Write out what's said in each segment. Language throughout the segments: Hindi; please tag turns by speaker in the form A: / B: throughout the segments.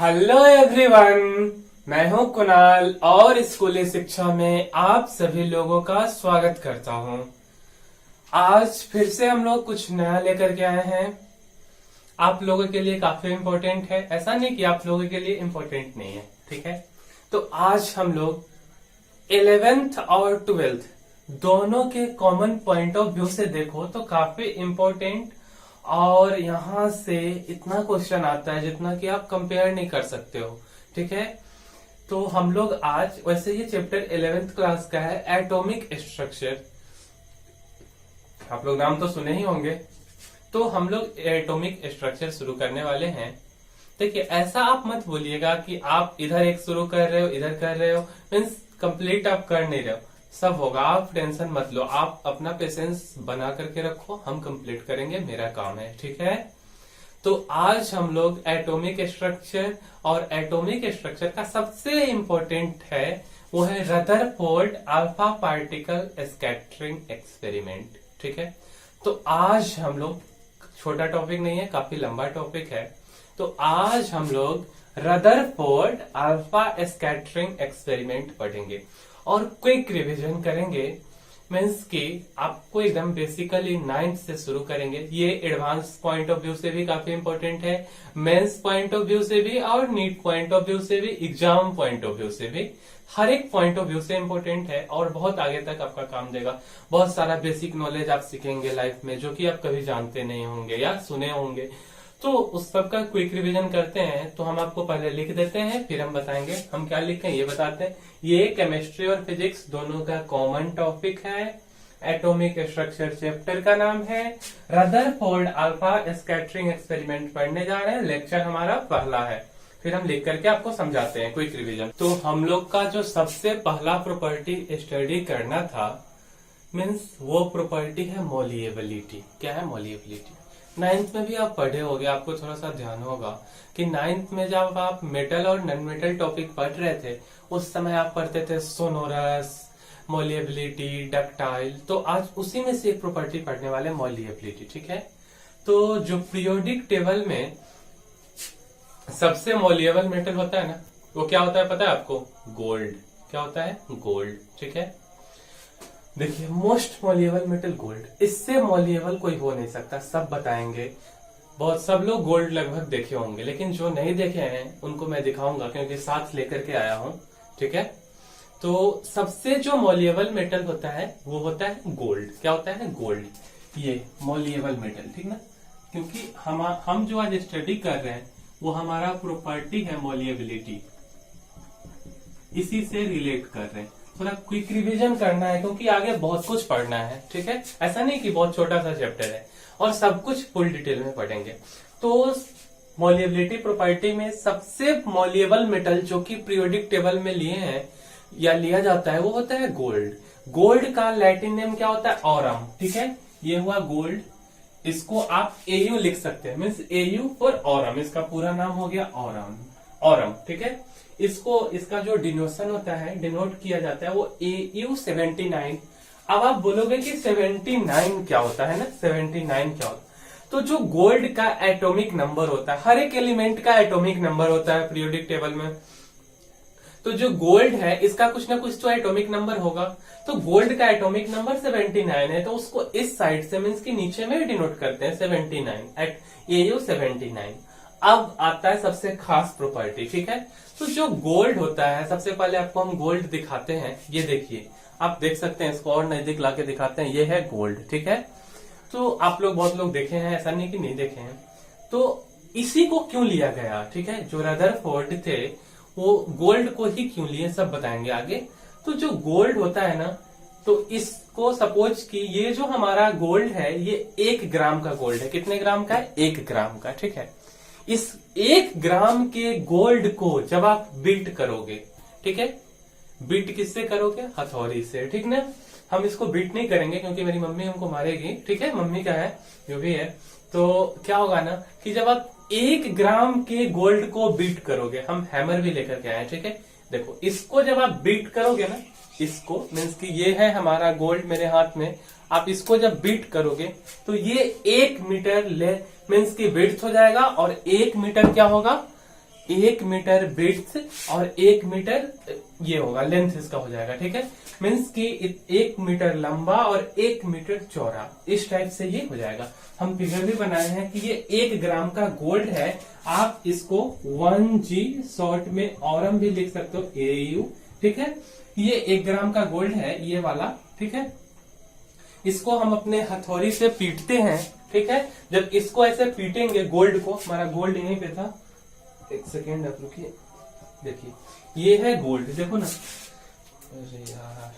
A: हेलो एवरीवन, मैं हूं कुणाल और स्कूली शिक्षा में आप सभी लोगों का स्वागत करता हूं। आज फिर से हम लोग कुछ नया लेकर के आए हैं। आप लोगों के लिए काफी इम्पोर्टेंट है, ऐसा नहीं कि आप लोगों के लिए इम्पोर्टेंट नहीं है, ठीक है। तो आज हम लोग 11th और 12th दोनों के कॉमन पॉइंट ऑफ व्यू से देखो तो काफी इम्पोर्टेंट, और यहां से इतना क्वेश्चन आता है जितना कि आप कंपेयर नहीं कर सकते हो, ठीक है। तो हम लोग आज, वैसे ये चैप्टर 11th क्लास का है, एटॉमिक स्ट्रक्चर। आप लोग नाम तो सुने ही होंगे। तो हम लोग एटॉमिक स्ट्रक्चर शुरू करने वाले हैं। देखिए, ऐसा आप मत बोलिएगा कि आप इधर एक शुरू कर रहे हो, इधर कर रहे हो, मीन्स कंप्लीट आप कर नहीं रहे हो। सब होगा, आप टेंशन मत लो, आप अपना पेशेंस बना करके रखो, हम कंप्लीट करेंगे, मेरा काम है, ठीक है। तो आज हम लोग एटॉमिक स्ट्रक्चर, और एटॉमिक स्ट्रक्चर का सबसे इंपॉर्टेंट है वो है Rutherford alpha particle scattering experiment, ठीक है। तो आज हम लोग, छोटा टॉपिक नहीं है, काफी लंबा टॉपिक है। तो आज हम लोग रदरफोर्ड अल्फा स्कैटरिंग एक्सपेरिमेंट पढ़ेंगे और क्विक रिवीजन करेंगे। मीन्स कि आपको एकदम बेसिकली 9th से शुरू करेंगे। ये एडवांस पॉइंट ऑफ व्यू से भी काफी इंपॉर्टेंट है, मेंस पॉइंट ऑफ व्यू से भी, और नीट पॉइंट ऑफ व्यू से भी, एग्जाम पॉइंट ऑफ व्यू से भी, हर एक पॉइंट ऑफ व्यू से इंपॉर्टेंट है और बहुत आगे तक आपका काम देगा। बहुत सारा बेसिक नॉलेज आप सीखेंगे लाइफ में जो कि आप कभी जानते नहीं होंगे या सुने होंगे। तो उस सब का क्विक रिवीजन करते हैं। तो हम आपको पहले लिख देते हैं, फिर हम बताएंगे हम क्या लिखें, ये बताते हैं। ये केमिस्ट्री और फिजिक्स दोनों का कॉमन टॉपिक है। एटॉमिक स्ट्रक्चर चैप्टर का नाम है। रदरफोर्ड अल्फा स्कैटरिंग एक्सपेरिमेंट पढ़ने जा रहे हैं। लेक्चर हमारा पहला है, फिर हम लिख करके आपको समझाते हैं क्विक रिवीजन। तो हम लोग का जो सबसे पहला प्रॉपर्टी स्टडी करना था, मीन्स वो प्रॉपर्टी है मोलिएबिलिटी। क्या है मोलिएबिलिटी? 9th में भी आप पढ़े होंगे, आपको थोड़ा सा ध्यान होगा कि 9th में जब आप मेटल और नॉन मेटल टॉपिक पढ़ रहे थे, उस समय आप पढ़ते थे सोनोरस, मोलिएबिलिटी, डक्टाइल। तो आज उसी में से एक प्रॉपर्टी पढ़ने वाले, मोलिएबिलिटी, ठीक है। तो जो पीरियोडिक टेबल में सबसे मोलिएबल मेटल होता है ना, वो क्या होता है पता है आपको? गोल्ड। क्या होता है? गोल्ड, ठीक है। देखिए, मोस्ट मोलिएबल मेटल गोल्ड, इससे मोलिएबल कोई हो नहीं सकता, सब बताएंगे। बहुत सब लोग गोल्ड लगभग देखे होंगे, लेकिन जो नहीं देखे हैं उनको मैं दिखाऊंगा क्योंकि साथ लेकर के आया हूं, ठीक है। तो सबसे जो मोलिएबल मेटल होता है वो होता है गोल्ड। क्या होता है? गोल्ड, ये मोलिएबल मेटल, ठीक ना। क्योंकि हम जो आज स्टडी कर रहे हैं वो हमारा प्रॉपर्टी है मोलिएबिलिटी, इसी से रिलेट कर रहे हैं। थोड़ा क्विक रिवीजन करना है क्योंकि आगे बहुत कुछ पढ़ना है, ठीक है। ऐसा नहीं कि बहुत छोटा सा चैप्टर है और सब कुछ फुल डिटेल में पढ़ेंगे। तो मोलिएबिलिटी प्रॉपर्टी में सबसे मोलिएबल मेटल जो कि पीरियोडिक टेबल में लिए हैं या लिया जाता है वो होता है गोल्ड। गोल्ड का लैटिन नेम क्या होता है? ऑरम, ठीक है। ये हुआ गोल्ड, इसको आप एयू लिख सकते हैं, मीन्स एयू फॉर ऑरम, इसका पूरा नाम हो गया ऑरम, ऑरम, ठीक है। इसको, इसका जो डिनोशन होता है, डिनोट किया जाता है वो AU79। अब आप बोलोगे कि 79 क्या होता है ना, 79 क्या होता है? तो जो गोल्ड का एटॉमिक नंबर होता है, हर एक एलिमेंट का एटॉमिक नंबर होता है पीरियोडिक टेबल में। तो जो गोल्ड है इसका कुछ ना कुछ तो एटॉमिक नंबर होगा। तो गोल्ड का एटॉमिक नंबर 79 है, तो उसको इस साइड से, मीन्स की नीचे में डिनोट करते हैं 79 एट AU79। अब आता है सबसे खास प्रॉपर्टी, ठीक है। तो जो गोल्ड होता है, सबसे पहले आपको हम गोल्ड दिखाते हैं। ये देखिए, आप देख सकते हैं, इसको और नजदीक लाके दिखाते हैं। ये है गोल्ड, ठीक है। तो आप लोग, बहुत लोग देखे हैं, ऐसा नहीं कि नहीं देखे हैं। तो इसी को क्यों लिया गया, ठीक है। जो रदरफोर्ड थे वो गोल्ड को ही क्यों लिए, सब बताएंगे आगे। तो जो गोल्ड होता है ना, तो इसको सपोज कि ये जो हमारा गोल्ड है ये 1 ग्राम का गोल्ड है। कितने ग्राम का है? 1 ग्राम का, ठीक है। इस 1 ग्राम के गोल्ड को जब आप बीट करोगे, ठीक है, बीट किससे करोगे? हथौड़ी से, ठीक ना। हम इसको बीट नहीं करेंगे क्योंकि मेरी मम्मी हमको मारेगी, ठीक है। मम्मी का है, जो भी है। तो क्या होगा ना कि जब आप 1 ग्राम के गोल्ड को बीट करोगे, हम हैमर भी लेकर के आए, ठीक है। देखो, इसको जब आप बीट करोगे ना, इसको, मीन्स कि ये है हमारा गोल्ड मेरे हाथ में, आप इसको जब बीट करोगे तो ये 1 मीटर ले मीन्स की विड्थ हो जाएगा, और 1 मीटर क्या होगा? 1 मीटर ब्रेड्थ और 1 मीटर ये होगा लेंथ इसका हो जाएगा, ठीक है। मीन्स कि 1 मीटर लंबा और 1 मीटर चौड़ा, इस टाइप से ये हो जाएगा। हम फिगर भी बनाए हैं कि ये 1 ग्राम का गोल्ड है। आप इसको 1G शॉर्ट में औरम भी लिख सकते हो, AU, ठीक है। ये 1 ग्राम का गोल्ड है ये वाला, ठीक है। इसको हम अपने हथौड़ी से पीटते हैं, ठीक है। जब इसको ऐसे पीटेंगे गोल्ड को, हमारा गोल्ड यहीं पे था, एक सेकेंड आप रुकिए, देखिए ये है गोल्ड, देखो ना, अरे यार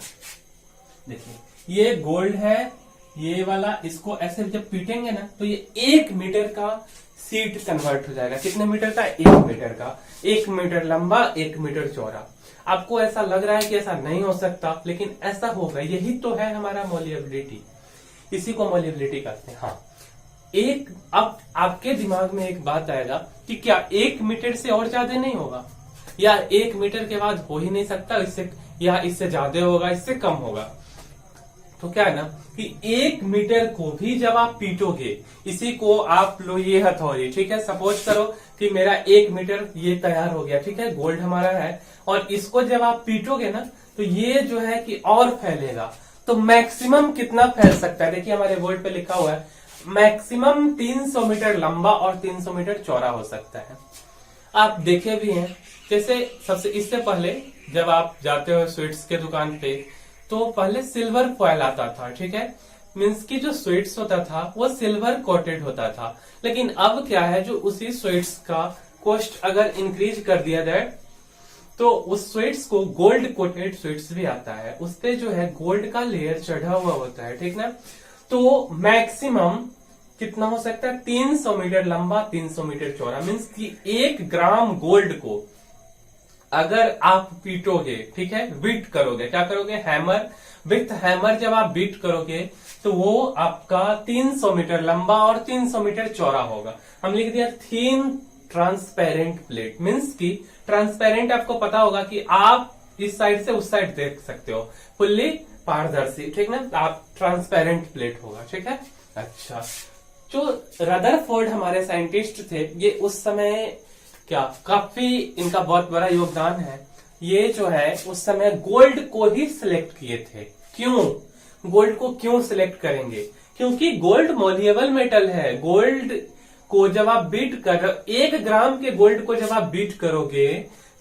A: देखिए ये गोल्ड है ये वाला। इसको ऐसे जब पीटेंगे ना तो ये 1 मीटर का सीट कन्वर्ट हो जाएगा। कितने मीटर का? 1 मीटर का। 1 मीटर लंबा, 1 मीटर चौड़ा। आपको ऐसा लग रहा है कि ऐसा नहीं हो सकता, लेकिन ऐसा होगा। यही तो है हमारा मोलिएबिलिटी, इसी को मोलिएबिलिटी कहते हैं। हाँ, अब आपके दिमाग में एक बात आएगा कि क्या 1 मीटर से और ज्यादा नहीं होगा, या 1 मीटर के बाद हो ही नहीं सकता, इससे या इससे ज्यादा होगा, इससे कम होगा। तो क्या है ना कि 1 मीटर को भी जब आप पीटोगे, इसी को आप लो ये हथौड़ी, ठीक है। सपोज करो कि मेरा 1 मीटर ये तैयार हो गया, ठीक है, गोल्ड हमारा है। और इसको जब आप पीटोगे ना तो ये जो है कि और फैलेगा। तो मैक्सिमम कितना फैल सकता है? देखिए हमारे बोर्ड पे लिखा हुआ है मैक्सिमम 300 मीटर लंबा और 300 मीटर चौड़ा हो सकता है। आप देखे भी हैं, जैसे सबसे इससे पहले जब आप जाते हो स्वीट्स के दुकान पे, तो पहले सिल्वर फॉयल आता था, ठीक है। मीन्स की जो स्वीट्स होता था वो सिल्वर कोटेड होता था। लेकिन अब क्या है, जो उसी स्वीट्स का कॉस्ट अगर इंक्रीज कर दिया जाए तो उस स्वीट्स को गोल्ड कोटेड स्वीट्स भी आता है, उस पे जो है गोल्ड का लेयर चढ़ा हुआ होता है, ठीक ना। तो मैक्सिमम कितना हो सकता है? 300 मीटर लंबा, 300 मीटर चौड़ा। मीन्स कि 1 ग्राम गोल्ड को अगर आप पीटोगे, ठीक है, बीट करोगे, क्या करोगे? हैमर, विथ हैमर जब आप बीट करोगे तो वो आपका 300 मीटर लंबा और 300 मीटर चौड़ा होगा। हम लिख दिया थीन ट्रांसपेरेंट प्लेट। मीन्स की ट्रांसपेरेंट आपको पता होगा कि आप इस साइड से उस साइड देख सकते हो, फुल्ली पारदर्शी, ठीक ना। आप ट्रांसपेरेंट प्लेट होगा, ठीक है। अच्छा, जो रदरफोर्ड हमारे साइंटिस्ट थे, ये उस समय क्या काफी इनका बहुत बड़ा योगदान है। ये जो है उस समय गोल्ड को ही सिलेक्ट किए थे। क्यों गोल्ड को क्यों सिलेक्ट करेंगे? क्योंकि गोल्ड मोलिएबल मेटल है। गोल्ड को जब आप बीट कर 1 ग्राम के गोल्ड को जब आप बीट करोगे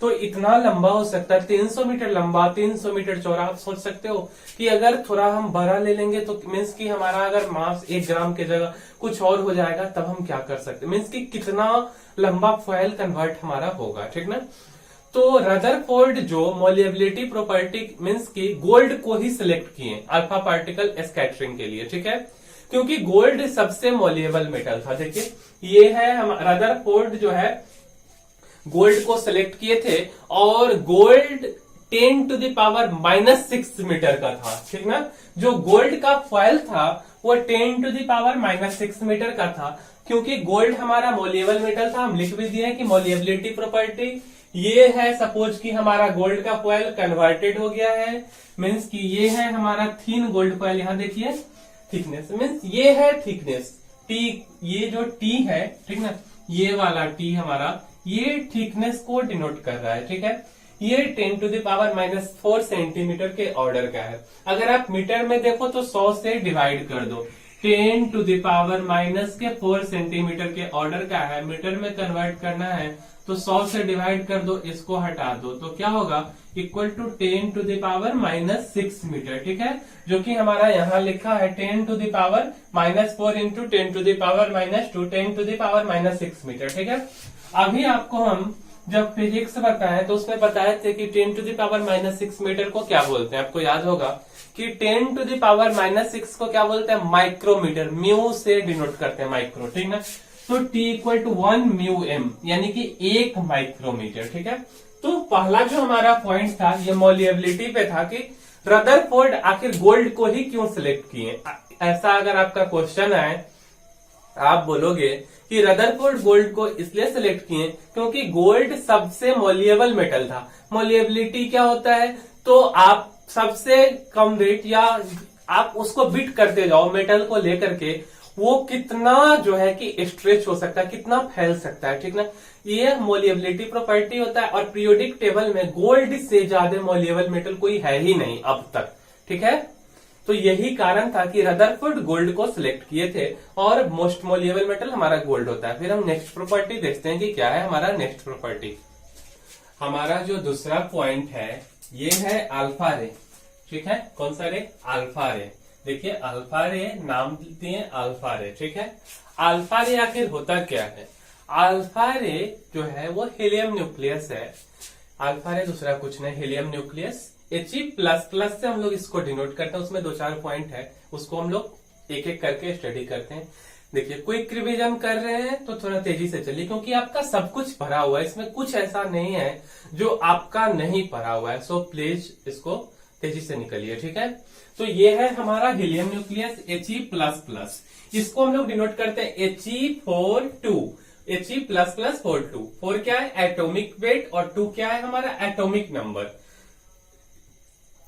A: तो इतना लंबा हो सकता है, 300 मीटर लंबा, 300 मीटर चौड़ा। आप सोच सकते हो कि अगर थोड़ा हम बड़ा ले लेंगे तो मीन्स कि हमारा अगर मास 1 ग्राम की जगह कुछ और हो जाएगा, तब हम क्या कर सकते हैं? मीन्स कि कितना लंबा फॉयल कन्वर्ट हमारा होगा, ठीक ना। तो रदरफोर्ड जो मोलिएबिलिटी प्रॉपर्टी मीन्स की गोल्ड को ही सिलेक्ट किए अल्फा पार्टिकल स्कैटरिंग के लिए, ठीक है, क्योंकि गोल्ड सबसे मोलिएबल मेटल था। देखिए ये है रदरफोर्ड जो है गोल्ड को सिलेक्ट किए थे, और gold 10 to the power -6 meter का था, ठीक ना। जो गोल्ड का फॉयल था वो 10 टू द पावर -6 मीटर का था। क्योंकि गोल्ड हमारा मोलिएबल मेटल था, हम लिख भी दिए कि मोलिएबिलिटी प्रॉपर्टी ये है। सपोज कि हमारा गोल्ड का फॉयल कन्वर्टेड हो गया है, मीन्स कि ये है हमारा थीन गोल्ड फॉयल। यहां देखिए थिकनेस, मीन्स ये है थिकनेस टी, ये जो टी है, ठीक ना, ये वाला टी हमारा ये थिकनेस को डिनोट कर रहा है, ठीक है। ये 10 टू द पावर -4 सेंटीमीटर के ऑर्डर का है। अगर आप मीटर में देखो तो 100 से डिवाइड कर दो, 10 टू द पावर -4 सेंटीमीटर के ऑर्डर का है। मीटर में कन्वर्ट करना है तो 100 से डिवाइड कर दो, इसको हटा दो तो क्या होगा? Equal to 10 to the power -6 meter, ठीक है। जो कि हमारा यहाँ लिखा है 10 to the power -4 into 10 to the power -2, 10 to the power -6 meter, ठीक है। अभी आपको हम जब फिजिक्स बताए तो उसमें बताए थे कि 10 टू द पावर -6 मीटर को क्या बोलते हैं। आपको याद होगा कि 10 टू द पावर -6 को क्या बोलते हैं? माइक्रोमीटर, म्यू से डिनोट करते हैं माइक्रो, ठीक ना। तो T equal to 1 mu M, यानी कि 1 माइक्रोमीटर, ठीक है। तो पहला जो हमारा पॉइंट था ये मोलिएबिलिटी पे था कि रदरफोर्ड आखिर गोल्ड को ही क्यों सिलेक्ट किए। ऐसा अगर आपका क्वेश्चन आए, आप बोलोगे कि रदरफोर्ड गोल्ड को इसलिए सिलेक्ट किए क्योंकि गोल्ड सबसे मोलिएबल मेटल था। मोलिएबिलिटी क्या होता है? तो आप सबसे कम वेट या आप उसको बीट करते जाओ मेटल को लेकर के, वो कितना जो है कि स्ट्रेच हो सकता है, कितना फैल सकता है, ठीक ना। ये मोलिएबिलिटी प्रॉपर्टी होता है, और पीरियोडिक टेबल में गोल्ड से ज्यादा मोलिएबल मेटल कोई है ही नहीं अब तक, ठीक है। तो यही कारण था कि रदरफोर्ड गोल्ड को सिलेक्ट किए थे, और मोस्ट मोलिएबल मेटल हमारा गोल्ड होता है। फिर हम नेक्स्ट प्रॉपर्टी देखते हैं कि क्या है हमारा नेक्स्ट प्रॉपर्टी। हमारा जो दूसरा पॉइंट है ये है अल्फा रे, ठीक है। कौन सा रे? अल्फा रे। देखिए अल्फा रे नाम दिए अल्फा रे, ठीक है। अल्फा रे आखिर होता क्या है? अल्फा रे जो है वो हीलियम न्यूक्लियस है। अल्फा रे दूसरा कुछ नहीं, हीलियम न्यूक्लियस। He++ से हम लोग इसको डिनोट करते हैं, उसमें 2-4 पॉइंट है, उसको हम लोग एक एक करके स्टडी करते हैं। देखिए क्विक रिवीजन कर रहे हैं तो थोड़ा तेजी से चलिए, क्योंकि आपका सब कुछ भरा हुआ है, इसमें कुछ ऐसा नहीं है जो आपका नहीं भरा हुआ है। सो प्लीज इसको तेजी से निकलिए, ठीक है। तो ये है हमारा हीलियम न्यूक्लियस He++। इसको हम लोग डिनोट करते हैं He4 2, He++4 2। 4 क्या है? एटॉमिक वेट, और 2 क्या है? हमारा एटॉमिक नंबर।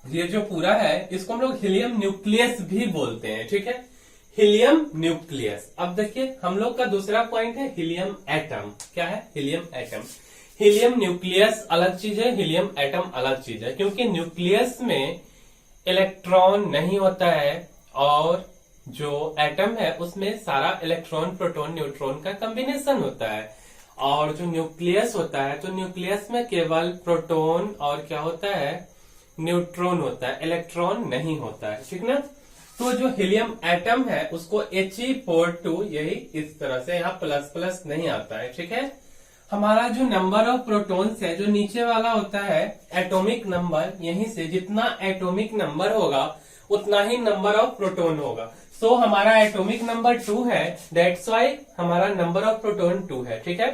A: ये जो पूरा है इसको हम लोग हीलियम न्यूक्लियस भी बोलते हैं, ठीक है। Helium nucleus. अब देखिए हम लोग का दूसरा पॉइंट है हीलियम एटम। क्या है? Helium atom. हीलियम न्यूक्लियस अलग चीज है, हीलियम एटम अलग चीज है, क्योंकि न्यूक्लियस में इलेक्ट्रॉन नहीं होता है, और जो एटम है उसमें सारा इलेक्ट्रॉन प्रोटॉन न्यूट्रॉन का कॉम्बिनेशन होता है। और जो न्यूक्लियस होता है तो न्यूक्लियस में केवल प्रोटॉन और क्या होता है? न्यूट्रॉन होता है, इलेक्ट्रॉन नहीं होता है, ठीक ना। तो जो हीलियम एटम है उसको He4 2, यही इस तरह से, यहाँ प्लस नहीं आता है, ठीक है। हमारा जो नंबर ऑफ प्रोटॉन्स है, जो नीचे वाला होता है एटॉमिक नंबर, यहीं से जितना एटॉमिक नंबर होगा उतना ही नंबर ऑफ प्रोटॉन होगा। सो हमारा एटॉमिक नंबर 2 है, दैट्स वाई हमारा नंबर ऑफ प्रोटॉन 2 है, ठीक है।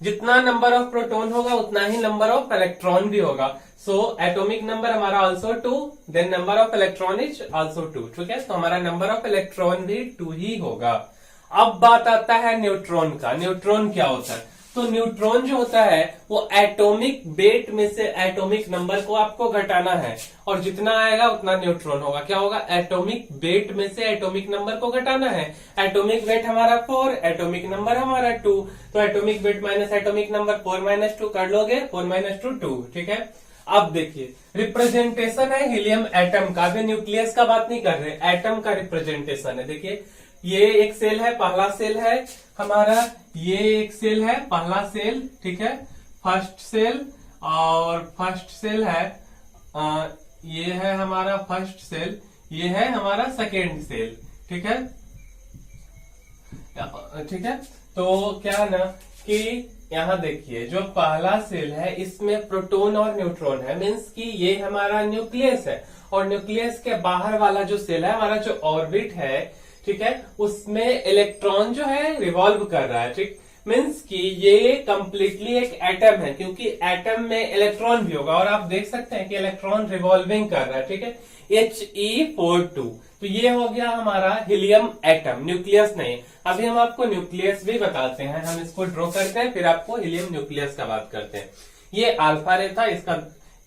A: जितना नंबर ऑफ प्रोटॉन होगा उतना ही नंबर ऑफ इलेक्ट्रॉन भी होगा। सो एटॉमिक नंबर हमारा also 2, then number of electron is also 2, ठीक है। तो हमारा नंबर ऑफ इलेक्ट्रॉन भी 2 ही होगा। अब बात आता है न्यूट्रॉन का। न्यूट्रॉन क्या होता है? तो न्यूट्रॉन जो होता है वो एटॉमिक वेट में से एटॉमिक नंबर को आपको घटाना है, और जितना आएगा उतना न्यूट्रॉन होगा। क्या होगा? एटॉमिक वेट में से एटॉमिक नंबर को घटाना है। एटॉमिक वेट हमारा 4, एटॉमिक नंबर हमारा 2, तो atomic weight minus atomic number 4 - 2 कर लोगे, 4 - 2 2, ठीक है। अब देखिए रिप्रेजेंटेशन है हीलियम एटम का, भी न्यूक्लियस का बात नहीं कर रहे, एटम का रिप्रेजेंटेशन है। देखिए ये एक सेल है, पहला सेल है हमारा, ये एक सेल है, पहला सेल, ठीक है, फर्स्ट सेल, और फर्स्ट सेल है ये है हमारा फर्स्ट सेल, ये है हमारा सेकेंड सेल, ठीक है, ठीक है। तो क्या ना कि यहाँ देखिए जो पहला सेल है इसमें प्रोटॉन और न्यूट्रॉन है, मीन्स कि ये हमारा न्यूक्लियस है, और न्यूक्लियस के बाहर वाला जो सेल है हमारा जो ऑर्बिट है, ठीक है, उसमें इलेक्ट्रॉन जो है रिवॉल्व कर रहा है, ठीक। मीन्स कि ये कंप्लीटली एक एटम है, क्योंकि एटम में इलेक्ट्रॉन भी होगा, और आप देख सकते हैं कि इलेक्ट्रॉन रिवॉल्विंग कर रहा है, ठीक है। He4 2, तो ये हो गया हमारा हीलियम एटम, न्यूक्लियस नहीं। अभी हम आपको न्यूक्लियस भी बताते हैं, हम इसको ड्रॉ करते हैं, फिर आपको हीलियम न्यूक्लियस का बात करते हैं। ये अल्फा रे था, इसका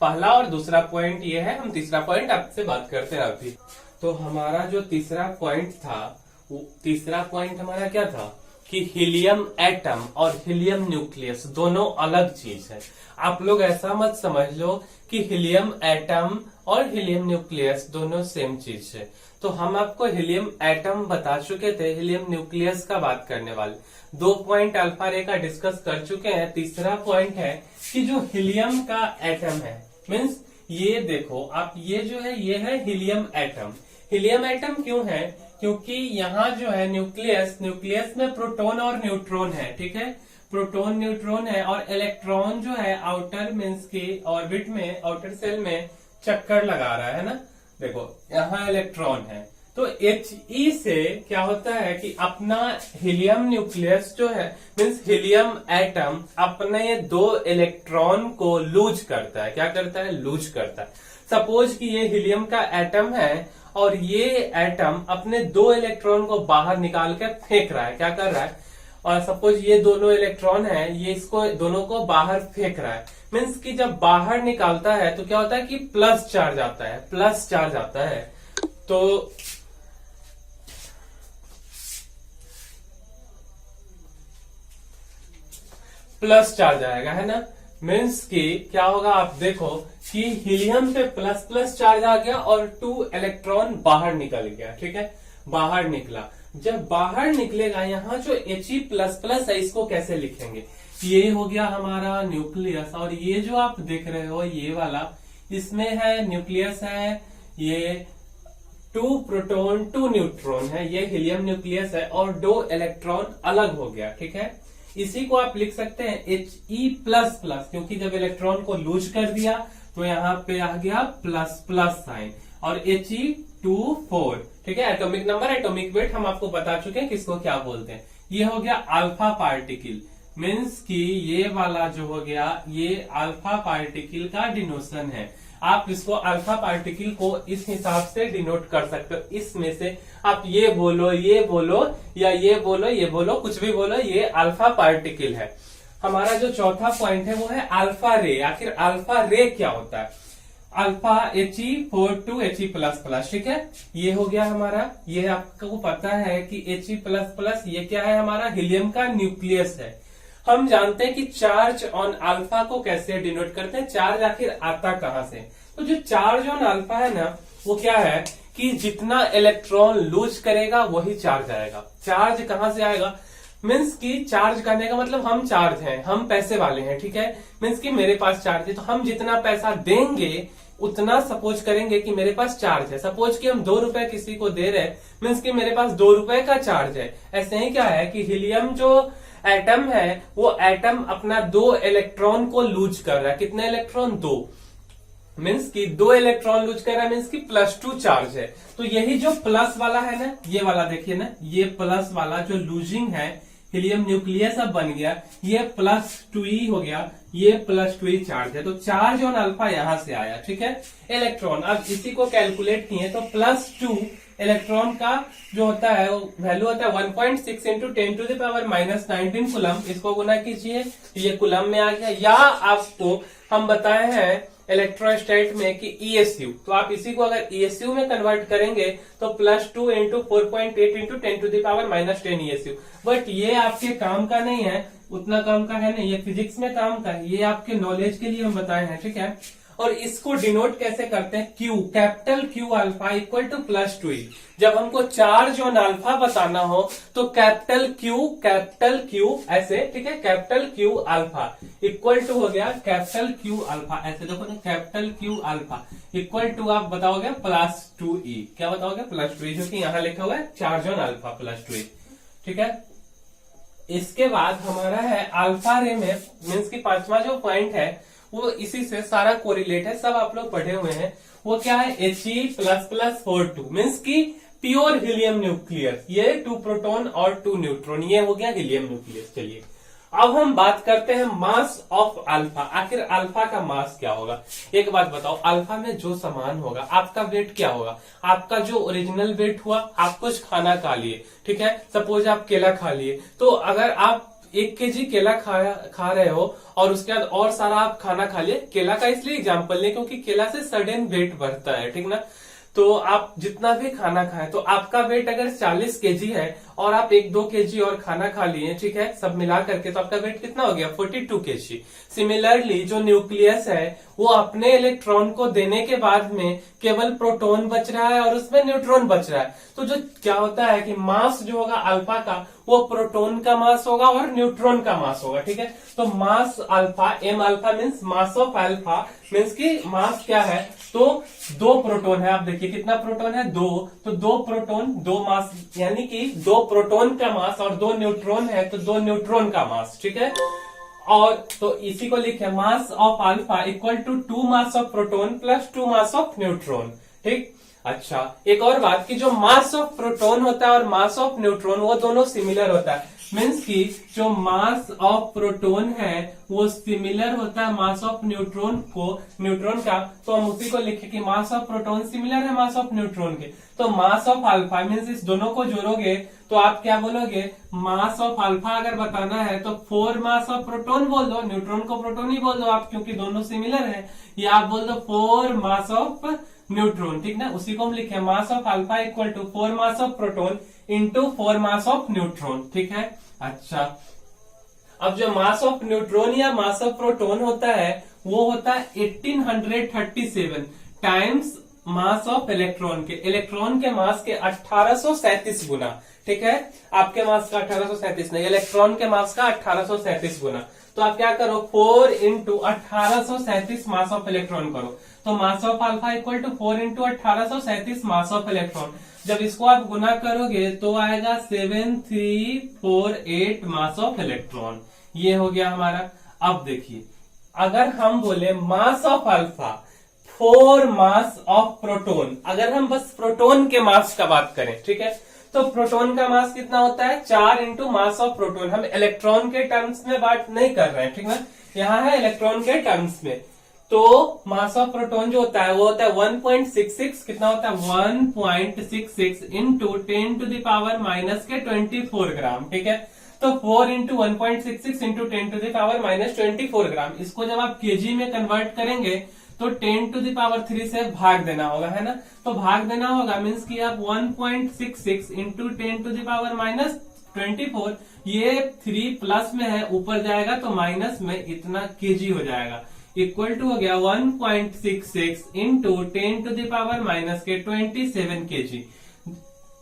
A: पहला और दूसरा पॉइंट ये है। हम तीसरा पॉइंट आपसे बात करते हैं अभी। तो हमारा जो तीसरा पॉइंट था, वो तीसरा पॉइंट हमारा क्या था कि हीलियम एटम और हीलियम न्यूक्लियस दोनों अलग चीज है। आप लोग ऐसा मत समझ लो कि हीलियम एटम और हीलियम न्यूक्लियस दोनों सेम चीज है। तो हम आपको हीलियम एटम बता चुके थे, हीलियम न्यूक्लियस का बात करने वाले 2 पॉइंट अल्फा रे का डिस्कस कर चुके हैं। तीसरा पॉइंट है कि जो हीलियम का एटम है, मीन्स ये देखो आप, ये जो है ये है हीलियम एटम। हीलियम एटम क्यों है? क्योंकि यहाँ जो है न्यूक्लियस में प्रोटॉन और न्यूट्रॉन है, ठीक है, प्रोटॉन न्यूट्रॉन है, और इलेक्ट्रॉन जो है आउटर मीन्स की ऑर्बिट में, आउटर सेल में चक्कर लगा रहा है ना। देखो यहाँ इलेक्ट्रॉन है, तो He से क्या होता है कि अपना हीलियम न्यूक्लियस जो है मीन्स हीलियम एटम अपने 2 इलेक्ट्रॉन को लूज करता है। क्या करता है? लूज करता है। सपोज कि ये हीलियम का एटम है और ये एटम अपने 2 इलेक्ट्रॉन को बाहर निकाल कर फेंक रहा है। क्या कर रहा है? और सपोज ये दोनों इलेक्ट्रॉन है, ये इसको दोनों को बाहर फेंक रहा है। मीन्स कि जब बाहर निकालता है तो क्या होता है कि प्लस चार्ज आता है, प्लस चार्ज आता है। तो प्लस चार्ज आएगा, है ना। मीन्स कि क्या होगा, आप देखो कि हीलियम पे प्लस प्लस चार्ज आ गया और 2 इलेक्ट्रॉन बाहर निकल गया, ठीक है, बाहर निकला। जब बाहर निकलेगा, यहाँ जो He प्लस प्लस है इसको कैसे लिखेंगे, ये हो गया हमारा न्यूक्लियस, और ये जो आप देख रहे हो ये वाला, इसमें है न्यूक्लियस है, ये 2 प्रोटॉन 2 न्यूट्रॉन है, ये हीलियम न्यूक्लियस है, और 2 इलेक्ट्रॉन अलग हो गया, ठीक है। इसी को आप लिख सकते हैं He प्लस प्लस, क्योंकि जब इलेक्ट्रॉन को लूज कर दिया तो यहाँ पे आ गया प्लस प्लस साइन, और He2 ठीक है। एटॉमिक नंबर, एटॉमिक वेट हम आपको बता चुके हैं किसको क्या बोलते हैं। ये हो गया अल्फा पार्टिकल, मीन्स कि ये वाला जो हो गया ये अल्फा पार्टिकल का डिनोशन है। आप इसको अल्फा पार्टिकल को इस हिसाब से डिनोट कर सकते हो, इसमें से आप ये बोलो या ये बोलो कुछ भी बोलो, ये अल्फा पार्टिकल है। हमारा जो चौथा पॉइंट है वो है अल्फा रे। आखिर अल्फा रे क्या होता है, alpha He4 He plus plus, ठीक है। ये हो गया हमारा, ये आपको पता है कि He प्लस प्लस ये क्या है, हमारा हीलियम का न्यूक्लियस है। हम जानते हैं कि चार्ज ऑन अल्फा को कैसे डिनोट करते हैं, चार्ज आखिर आता कहां से। तो जो चार्ज ऑन अल्फा है ना, वो क्या है कि जितना इलेक्ट्रॉन लूज करेगा वही चार्ज आएगा। चार्ज कहां से आएगा, मीन्स कि चार्ज करने का मतलब हम चार्ज हैं, हम पैसे वाले हैं, ठीक है। मीन्स कि मेरे पास चार्ज है तो हम जितना पैसा देंगे उतना सपोज करेंगे कि मेरे पास चार्ज है। सपोज कि हम 2 रुपए किसी को दे रहे हैं, मीन्स कि मेरे पास 2 रुपए का चार्ज है। ऐसे ही क्या है कि हीलियम जो एटम है वो एटम अपना 2 इलेक्ट्रॉन को लूज कर रहा है। कितने इलेक्ट्रॉन, 2, मीन्स कि 2 इलेक्ट्रॉन लूज कर रहा है, मीन्स कि +2 चार्ज है। तो यही जो प्लस वाला है ना, ये वाला देखिए ना, ये प्लस वाला जो लूजिंग है, हीलियम न्यूक्लियस अब बन गया, ये +2e हो गया, ये +2e चार्ज है। तो चार्ज ऑन अल्फा यहां से आया, ठीक है। इलेक्ट्रॉन, अब इसी को कैलकुलेट किए तो +2 इलेक्ट्रॉन का जो होता है वो वैल्यू होता है 1.6 इंटू 10⁻⁻19 कूलम। इसको गुना कीजिए, ये कूलम में आ गया। या आपको हम बताए हैं इलेक्ट्रोस्टैट में कि ESU, तो आप इसी को अगर ESU में कन्वर्ट करेंगे तो +2 इंटू 4.8 इंटू 10⁻⁻10 ESU। बट ये आपके काम का नहीं है, उतना काम का है नहीं, ये फिजिक्स में काम का है, ये आपके नॉलेज के लिए हम बताए हैं, ठीक है। और इसको डिनोट कैसे करते हैं, Q, capital Q alpha equal to +2e। जब हमको चार्ज ऑन अल्फा बताना हो तो कैपिटल Q ऐसे, ठीक है, capital Q alpha equal to हो गया कैपिटल Q अल्फा, ऐसे देखो ना, capital Q alpha equal to आप बताओगे +2e। क्या बताओगे, +2e, जो कि यहाँ लिखा हुआ है चार्ज ऑन अल्फा +2e, ठीक है। इसके बाद हमारा है अल्फा रे में, मीन्स की 5वां जो पॉइंट है वो इसी से सारा कोरिलेट है, सब आप लोग पढ़े हुए हैं। वो क्या है, He++42 मीन्स की प्योर हीलियम न्यूक्लियस, ये 2 प्रोटॉन और 2 न्यूट्रॉन, ये हो गया हीलियम न्यूक्लियस। चलिए अब हम बात करते हैं मास ऑफ अल्फा। आखिर अल्फा का मास क्या होगा। एक बात बताओ, अल्फा में जो सामान होगा आपका वेट क्या होगा, आपका जो ओरिजिनल वेट हुआ, आप कुछ खाना खा लिए, ठीक है, सपोज आप केला खा लिए, तो अगर आप 1 kg केला खा रहे हो और उसके बाद और सारा आप खाना खा लिए, केला का इसलिए एग्जाम्पल ले क्योंकि केला से सडन वेट बढ़ता है, ठीक ना। तो आप जितना भी खाना खाएं तो आपका वेट अगर 40 kg है और आप 1-2 kg और खाना खा लिए, ठीक है, सब मिला करके, तो आपका वेट कितना हो गया, 42 kg। सिमिलरली जो न्यूक्लियस है वो अपने इलेक्ट्रॉन को देने के बाद में केवल प्रोटॉन बच रहा है और उसमें न्यूट्रॉन बच रहा है। तो जो क्या होता है कि मास जो होगा अल्फा का वो प्रोटॉन का मास होगा और न्यूट्रॉन का मास होगा, ठीक है। तो mass alpha, m alpha means mass of alpha, means की मास क्या है, तो 2 प्रोटॉन है। आप देखिए कितना प्रोटॉन है, 2, तो 2 प्रोटॉन 2 मास, यानी कि 2 प्रोटॉन का मास, और 2 न्यूट्रॉन है तो 2 न्यूट्रॉन का मास, ठीक है। और तो इसी को लिखे mass of alpha equal to 2 mass of proton plus 2 mass of neutron, ठीक। अच्छा, एक और बात कि जो मास ऑफ प्रोटॉन होता है और मास ऑफ न्यूट्रॉन वो दोनों सिमिलर होता है, मीन्स कि जो मास ऑफ प्रोटॉन है वो सिमिलर होता है मास ऑफ न्यूट्रॉन का। तो हम उसी को लिखे कि मास ऑफ प्रोटॉन सिमिलर है मास ऑफ न्यूट्रॉन के। तो मास ऑफ अल्फा मीन्स इस दोनों को जोड़ोगे तो आप क्या बोलोगे, मास ऑफ अल्फा अगर बताना है तो 4 मास ऑफ प्रोटॉन बोल दो, न्यूट्रॉन को प्रोटॉन ही बोल दो आप, क्योंकि दोनों सिमिलर है, या आप बोल दो 4 मास ऑफ न्यूट्रॉन, ठीक ना। उसी को हम लिखे mass of alpha equal to 4 mass of proton into 4 mass of neutron, ठीक है। अच्छा, अब जो मास ऑफ न्यूट्रॉन या मास ऑफ प्रोटॉन होता है वो होता है 1837 टाइम्स मास ऑफ इलेक्ट्रॉन के, इलेक्ट्रॉन के मास के 1837 गुना। ठीक है, आपके मास का 1837 नहीं, इलेक्ट्रॉन के मास का 1837 गुना। तो आप क्या करो, 4 इंटू 1837 मास ऑफ इलेक्ट्रॉन करो, तो mass of alpha equal to 4 into 1837 mass of electron. जब इसको आप गुना करोगे तो आएगा 7348 मास ऑफ इलेक्ट्रॉन। ये हो गया हमारा। अब देखिए, अगर हम बोले मास of alpha 4 mass of proton, अगर हम बस प्रोटॉन के मास का बात करें, ठीक है, तो प्रोटॉन का मास कितना होता है 4 इंटू मास ऑफ प्रोटॉन। हम इलेक्ट्रॉन के टर्म्स में बात नहीं कर रहे हैं, ठीक है, यहाँ है इलेक्ट्रॉन के टर्म्स में। तो मास ऑफ प्रोटॉन जो होता है वो होता है 1.66, कितना होता है 1.66 into 10 to the power minus के 24 ग्राम। ठीक है, तो 4 into 1.66 into 10 to the power minus 24 gram. इसको जब आप केजी में कन्वर्ट करेंगे तो 10 टू द पावर 3 से भाग देना होगा, है ना। तो भाग देना होगा मीन्स कि आप 1.66 into 10 to the power minus 24, ये 3 प्लस में है, ऊपर जाएगा तो माइनस में इतना केजी हो जाएगा, इक्वल टू हो गया 1.66 into 10 to the power minus के 27 KG.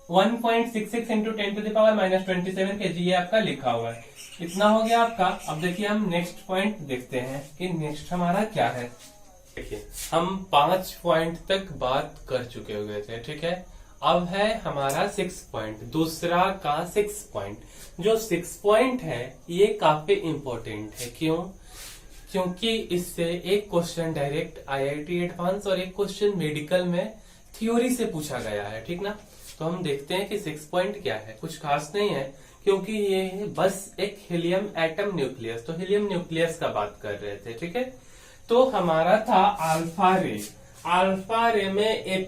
A: 1.66 into 10 to the power minus 27 KG, ये आपका लिखा हुआ है। इतना हो गया आपका। अब देखिए हम नेक्स्ट पॉइंट देखते हैं कि नेक्स्ट हमारा क्या है। देखिए हम 5 पॉइंट तक बात कर चुके हुए थे, ठीक है। अब है हमारा 6 पॉइंट, दूसरा का 6 पॉइंट। जो 6 पॉइंट है ये काफी इंपॉर्टेंट है। क्यों? क्योंकि इससे एक क्वेश्चन डायरेक्ट आईआईटी एडवांस और एक क्वेश्चन मेडिकल में थ्योरी से पूछा गया है, ठीक ना। तो हम देखते हैं कि 6 पॉइंट क्या है। कुछ खास नहीं है, क्योंकि ये है बस एक हीलियम एटम न्यूक्लियस। तो हीलियम न्यूक्लियस का बात कर रहे थे, ठीक है। तो हमारा था अल्फा रे। अल्फा रे में He++,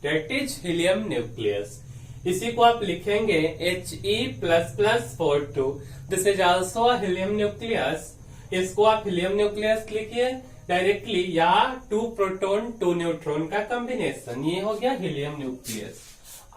A: that is helium nucleus. इसी को आप लिखेंगे He++42, this is also a helium nucleus. इसको आप हीलियम न्यूक्लियस लिखिए डायरेक्टली, या 2 प्रोटॉन 2 न्यूट्रॉन का कॉम्बिनेशन, ये हो गया हीलियम न्यूक्लियस।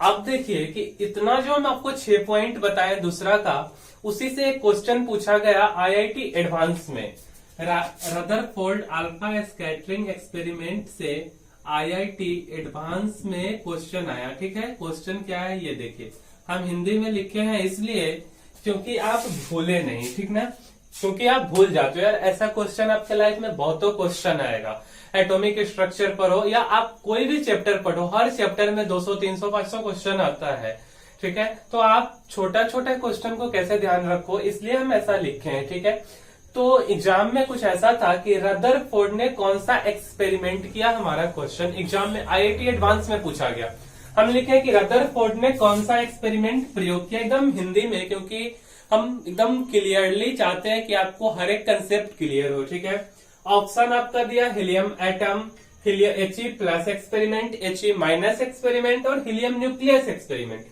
A: अब देखिए कि इतना जो हम आपको 6 पॉइंट बताए दूसरा का, उसी से एक क्वेश्चन पूछा गया आईआईटी एडवांस में। रदरफोर्ड अल्फा स्कैटरिंग एक्सपेरिमेंट से आईआईटी एडवांस में क्वेश्चन आया, ठीक है। क्वेश्चन क्या है ये देखिए, हम हिंदी में लिखे हैं इसलिए क्योंकि आप भूले नहीं, ठीक ना। क्योंकि आप भूल जाते हो यार, ऐसा क्वेश्चन आपके लाइफ में बहुतों क्वेश्चन आएगा। एटॉमिक स्ट्रक्चर पर हो या आप कोई भी चैप्टर पढ़ो, हर चैप्टर में 200, 300, 500 क्वेश्चन आता है, ठीक है। तो आप छोटा छोटा क्वेश्चन को कैसे ध्यान रखो, इसलिए हम ऐसा लिखे हैं, ठीक है। तो एग्जाम में कुछ ऐसा था कि रदरफोर्ड ने कौन सा एक्सपेरिमेंट किया, हमारा क्वेश्चन एग्जाम में आईआईटी एडवांस में पूछा गया। हम लिखे कि रदरफोर्ड ने कौन सा एक्सपेरिमेंट प्रयोग किया, एकदम हिंदी में, क्योंकि हम एकदम क्लियरली चाहते हैं कि आपको हर एक कंसेप्ट क्लियर हो, ठीक है। ऑप्शन आपका दिया helium atom, He+ experiment, He- experiment और हीलियम न्यूक्लियस एक्सपेरिमेंट।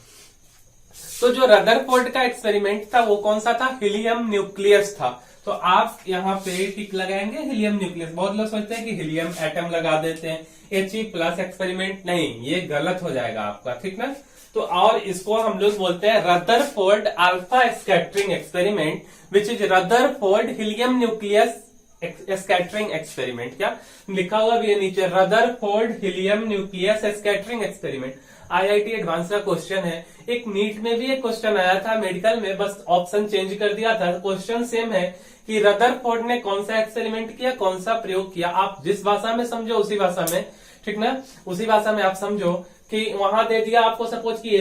A: तो जो रदरफोर्ड का एक्सपेरिमेंट था वो कौन सा था, हीलियम न्यूक्लियस था। तो आप यहाँ पे टिक लगाएंगे हीलियम न्यूक्लियस। बहुत लोग सोचते हैं कि हीलियम एटम लगा देते हैं, He+ एक्सपेरिमेंट, नहीं, ये गलत हो जाएगा आपका, ठीक ना। तो और इसको हम लोग बोलते हैं Rutherford alpha scattering experiment, which is Rutherford helium nucleus scattering experiment. क्या लिखा हुआ भी है नीचे, Rutherford helium nucleus scattering experiment. IIT advance का क्वेश्चन है। एक नीट में भी एक क्वेश्चन आया था, मेडिकल में बस ऑप्शन चेंज कर दिया था, क्वेश्चन सेम है कि रदरफोर्ड ने कौन सा एक्सपेरिमेंट किया, कौन सा प्रयोग किया। आप जिस भाषा में समझो उसी भाषा में, ठीक ना, उसी भाषा में आप समझो। कि वहां दे दिया आपको सपोज कि He+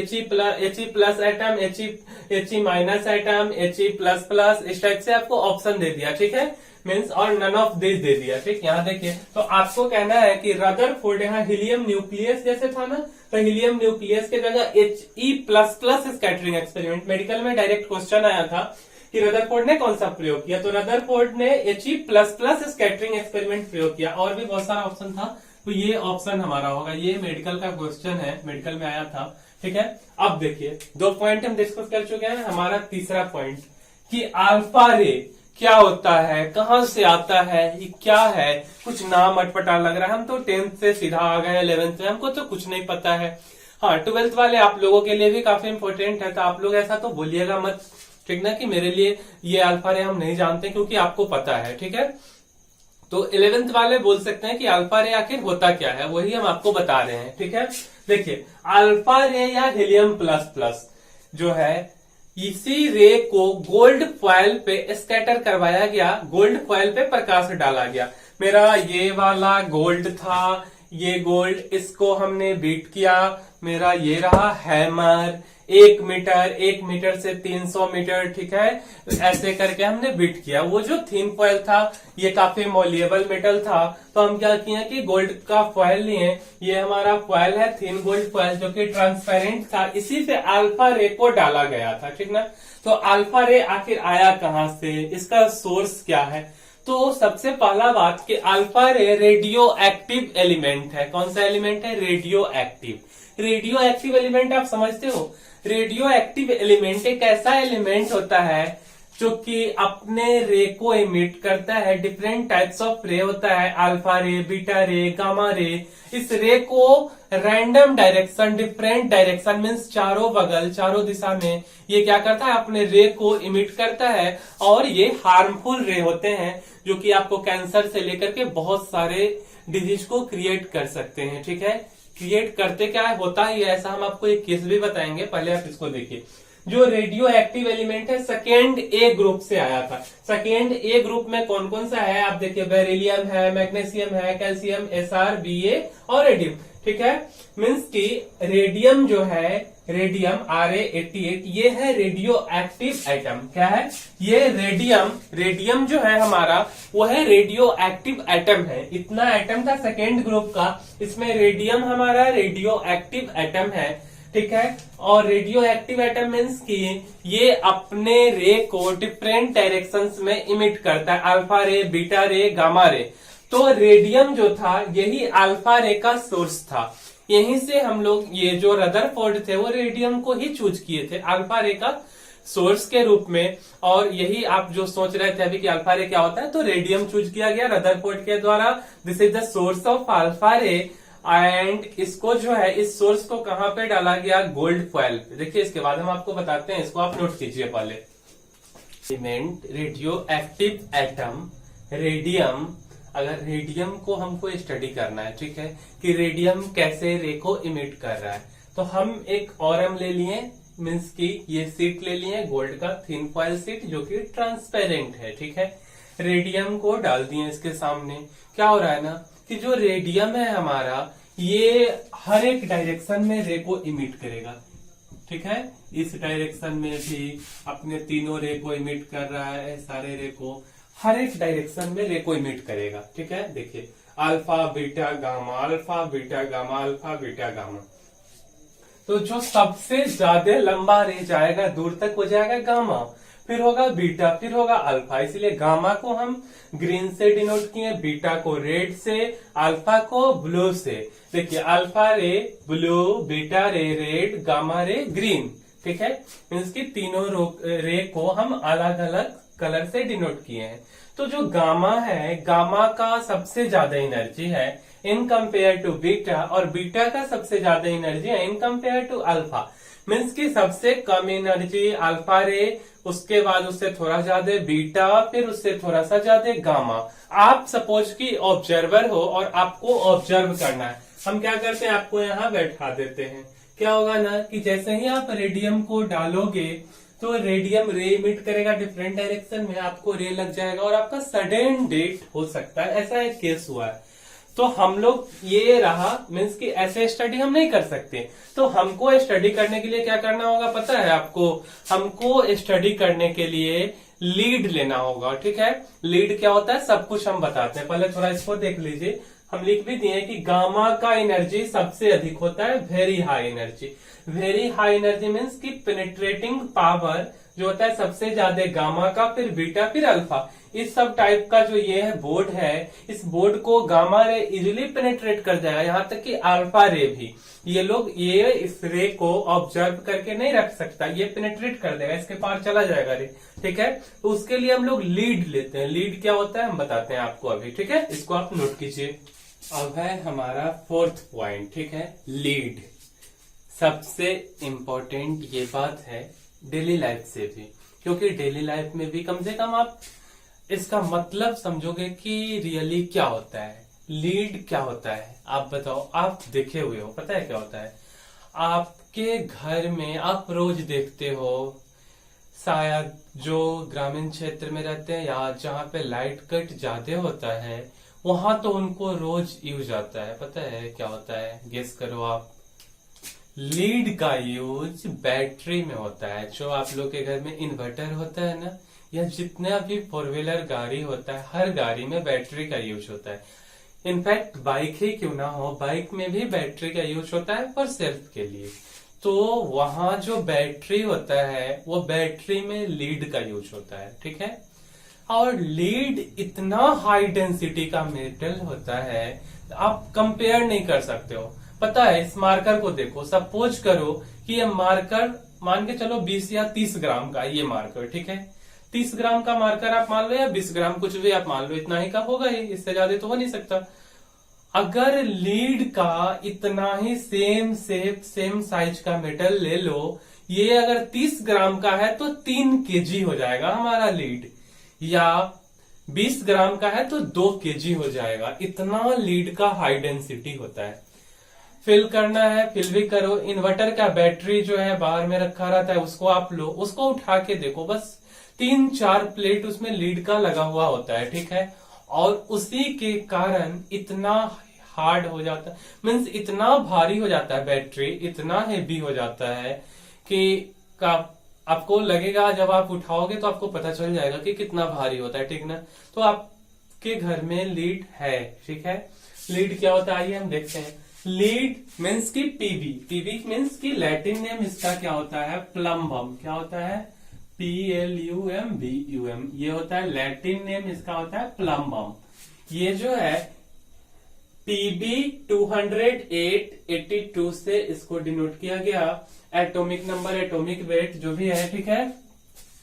A: atom, He- atom, He++, इस टाइप से आपको ऑप्शन दे दिया, ठीक है, मीन्स और नन ऑफ दिस दे दिया, ठीक। यहाँ देखिए, तो आपको कहना है कि रदरफोर्ड, यहाँ हीलियम न्यूक्लियस जैसे था ना, तो हीलियम न्यूक्लियस के जगह He++ स्कैटरिंग एक्सपेरिमेंट। मेडिकल में डायरेक्ट क्वेश्चन आया था कि रदरफोर्ड ने कौन सा प्रयोग किया, तो रदरफोर्ड ने He++ स्कैटरिंग एक्सपेरिमेंट प्रयोग किया। और भी बहुत सारा ऑप्शन था, तो ये ऑप्शन हमारा होगा। ये मेडिकल का क्वेश्चन है, मेडिकल में आया था, ठीक है। अब देखिए 2 पॉइंट हम डिस्कस कर चुके हैं। हमारा तीसरा पॉइंट कि अल्फा रे क्या होता है, कहां से आता है, ये क्या है, कुछ नाम अटपटा लग रहा है। हम तो 10th से सीधा आ गए 11th में, हमको तो कुछ नहीं पता है। हाँ, 12th वाले आप लोगों के लिए भी काफी इंपॉर्टेंट है, तो आप लोग ऐसा तो बोलिएगा मत ठीक ना, कि मेरे लिए ये अल्फा रे हम नहीं जानते क्योंकि आपको पता है, ठीक है। तो 11th वाले बोल सकते हैं कि अल्फा रे आखिर होता क्या है, वही हम आपको बता रहे हैं, ठीक है। देखिए अल्फा रे या हीलियम प्लस प्लस जो है, इसी रे को गोल्ड फॉयल पे स्कैटर करवाया गया, गोल्ड फॉयल पे प्रकाश डाला गया। मेरा ये वाला गोल्ड था, ये गोल्ड, इसको हमने बीट किया, मेरा ये रहा हैमर, 1 मीटर से 300 मीटर, ठीक है, ऐसे करके हमने बीट किया। वो जो थिन फॉयल था ये काफी मॉल्युएबल मेटल था, तो हम क्या किए कि गोल्ड का फॉयल लिए, ये हमारा फॉयल है थिन गोल्ड फॉयल जो कि ट्रांसपेरेंट था, इसी से अल्फा रे को डाला गया था, ठीक ना। तो अल्फा रे आखिर आया कहां से, इसका सोर्स क्या है? तो सबसे पहला बात कि अल्फा रे रेडियो एक्टिव एलिमेंट है। कौन सा एलिमेंट है? Radio active. Radio active element आप समझते हो? रेडियो एक्टिव एलिमेंट एक ऐसा एलिमेंट होता है जो कि अपने रे को इमिट करता है। डिफरेंट टाइप्स ऑफ रे होता है, अल्फा रे, बीटा रे, गामा रे। इस रे को random direction, different direction means चारों बगल, चारों दिशा में ये क्या करता है, अपने रे को इमिट करता है। और ये हार्मफुल रे होते हैं जो कि आपको कैंसर से लेकर के बहुत सारे डिजीज को क्रिएट कर सकते हैं, ठीक है। क्रिएट करते क्या है, होता ही ऐसा, हम आपको एक केस भी बताएंगे, पहले आप इसको देखिए। जो रेडियो एक्टिव एलिमेंट है सेकेंड ए ग्रुप से आया था। सेकेंड ए ग्रुप में कौन कौन सा है आप देखिए, बेरिलियम है, मैग्नीशियम है, कैल्शियम, एसआर, बीए और रेडियम, ठीक है। मीन्स कि रेडियम जो है, रेडियम Ra88, ये है रेडियो एक्टिव एटम। क्या है ये? रेडियम जो है हमारा वो है रेडियो एक्टिव एटम है। इतना एटम था सेकेंड ग्रुप का, इसमें रेडियम हमारा रेडियो एक्टिव एटम है, ठीक है। और रेडियो एक्टिव एटम मीन्स कि ये अपने रे को डिफरेंट डायरेक्शंस में इमिट करता है, अल्फा रे, बीटा रे, गामा रे। तो रेडियम जो था यही अल्फा रे का सोर्स था। यहीं से हम लोग, ये जो रदरफोर्ड थे वो रेडियम को ही चूज किए थे अल्फा रे का सोर्स के रूप में। और यही आप जो सोच रहे थे अभी कि अल्फा रे क्या होता है, तो रेडियम चूज किया गया रदरफोर्ड के द्वारा। This is the source of alpha रे। एंड इसको जो है, इस सोर्स को कहां पे डाला गया? गोल्ड फॉयल पे। देखिए इसके बाद हम आपको बताते हैं, इसको आप नोट कीजिए पहले। Element radio active atom radium. अगर रेडियम को हमको स्टडी करना है, ठीक है, कि रेडियम कैसे रे को इमिट कर रहा है, तो हम एक ऑरम ले लिए, मीन्स की ये सीट ले लिए गोल्ड का थिन फॉयल सीट जो कि ट्रांसपेरेंट है, ठीक है। रेडियम को डाल दिए इसके सामने। क्या हो रहा है ना कि जो रेडियम है हमारा, ये हर एक डायरेक्शन में रे को इमिट करेगा, ठीक है। इस डायरेक्शन में भी अपने तीनों रे को इमिट कर रहा है, सारे रे को हर एक डायरेक्शन में रे को इमिट करेगा, ठीक है। देखिए alpha beta gamma, alpha beta gamma, alpha beta gamma. तो जो सबसे ज्यादा लंबा रे जाएगा, दूर तक हो जाएगा गामा, फिर होगा बीटा, फिर होगा अल्फा। इसलिए गामा को हम ग्रीन से डिनोट किए, बीटा को रेड से, अल्फा को ब्लू से। देखिए अल्फा रे ब्लू, बीटा रे रेड, गामा रे ग्रीन, ठीक है। मीन्स की तीनों रे को हम अलग अलग कलर से डिनोट किए हैं। तो जो गामा है, गामा का सबसे ज्यादा एनर्जी है इन कंपेयर टू बीटा, और बीटा का सबसे ज्यादा एनर्जी है in compare to alpha. Means की सबसे कम एनर्जी अल्फा रे, उसके बाद उससे थोड़ा ज्यादा बीटा, फिर उससे थोड़ा सा ज्यादा गामा। आप सपोज कि ऑब्जर्वर हो और आपको ऑब्जर्व करना है, हम क्या करते हैं, आपको यहाँ बैठा देते हैं। क्या होगा ना कि जैसे ही आप रेडियम को डालोगे तो रेडियम रे इमिट करेगा डिफरेंट डायरेक्शन में, आपको रे लग जाएगा और आपका सडन डेथ हो सकता है। ऐसा एक केस हुआ है। तो हम लोग ये रहा, मीन्स कि ऐसे स्टडी हम नहीं कर सकते। तो हमको स्टडी करने के लिए क्या करना होगा पता है आपको? हमको स्टडी करने के लिए लीड लेना होगा, ठीक है। लीड क्या होता है सब कुछ हम बताते हैं, पहले थोड़ा इसको देख लीजिए। हम लिख भी दिए कि गामा का एनर्जी सबसे अधिक होता है, very high energy. Very high energy means की पेनिट्रेटिंग पावर जो होता है सबसे ज्यादा गामा का, फिर बीटा, फिर अल्फा। इस सब टाइप का जो ये है बोर्ड है, इस बोर्ड को गामा रे इजिली पेनिट्रेट कर जाएगा, यहाँ तक कि अल्फा रे भी। ये लोग ये इस रे को ऑब्जर्व करके नहीं रख सकता, ये पेनिट्रेट कर देगा, इसके पार चला जाएगा रे, ठीक है। तो उसके लिए हम लोग लीड लेते हैं। लीड क्या होता है हम बताते हैं आपको अभी, ठीक है। इसको आप नोट कीजिए। अब है हमारा फोर्थ पॉइंट, ठीक है, लीड। सबसे इम्पोर्टेंट ये बात है डेली लाइफ से भी, क्योंकि डेली लाइफ में भी कम से कम आप इसका मतलब समझोगे कि रियली क्या होता है, लीड क्या होता है। आप बताओ, आप देखे हुए हो, पता है क्या होता है। आपके घर में आप रोज देखते हो, शायद जो ग्रामीण क्षेत्र में रहते हैं या जहाँ पे लाइट कट ज्यादा होता है वहां तो उनको रोज यूज आता है। पता है क्या होता है, गेस करो आप। लीड का यूज बैटरी में होता है। जो आप लोग के घर में इन्वर्टर होता है ना, या जितना भी फोर व्हीलर गाड़ी होता है, हर गाड़ी में बैटरी का यूज होता है। इनफैक्ट बाइक ही क्यों ना हो, बाइक में भी बैटरी का यूज होता है पर सेल्फ के लिए। तो वहां जो बैटरी होता है वो बैटरी में लीड का यूज होता है, ठीक है। और लीड इतना हाई डेंसिटी का मेटल होता है आप कंपेयर नहीं कर सकते हो। पता है, इस मार्कर को देखो, सपोज करो कि ये मार्कर मान के चलो 20 या 30 ग्राम का ये मार्कर, ठीक है। 30 ग्राम का मार्कर आप मान लो या 20 ग्राम, कुछ भी आप मान लो, इतना ही का होगा ही, इससे ज्यादा तो हो नहीं सकता। अगर लीड का इतना ही सेम शेप सेम साइज का मेटल ले लो, ये अगर 30 ग्राम का है तो 3 केजी हो जाएगा हमारा लीड, या 20 ग्राम का है तो 2 केजी हो जाएगा। इतना लीड का हाई डेंसिटी होता है। फिल करना है, फिल भी करो। इन्वर्टर का बैटरी जो है बाहर में रखा रहता है, उसको आप लो, उसको उठा के देखो, बस 3-4 प्लेट उसमें लीड का लगा हुआ होता है, ठीक है। और उसी के कारण इतना हार्ड हो जाता है, मीन्स इतना भारी हो जाता है, बैटरी इतना हेवी हो जाता है कि आपको लगेगा, जब आप उठाओगे तो आपको पता चल जाएगा कि कितना भारी होता है, ठीक ना। तो आपके घर में लीड है, ठीक है। लीड क्या होता है आइए हम देखते हैं। लीड मीन्स की पीबी, पीबी मीन्स की लैटिन नेम इसका क्या होता है, प्लम्बम। क्या होता है, PLUMBUM, ये होता है लैटिन नेम, इसका होता है प्लम्बम। ये जो है PB 208-82 से इसको डिनोट किया गया। एटॉमिक नंबर, एटॉमिक वेट जो भी है, ठीक है,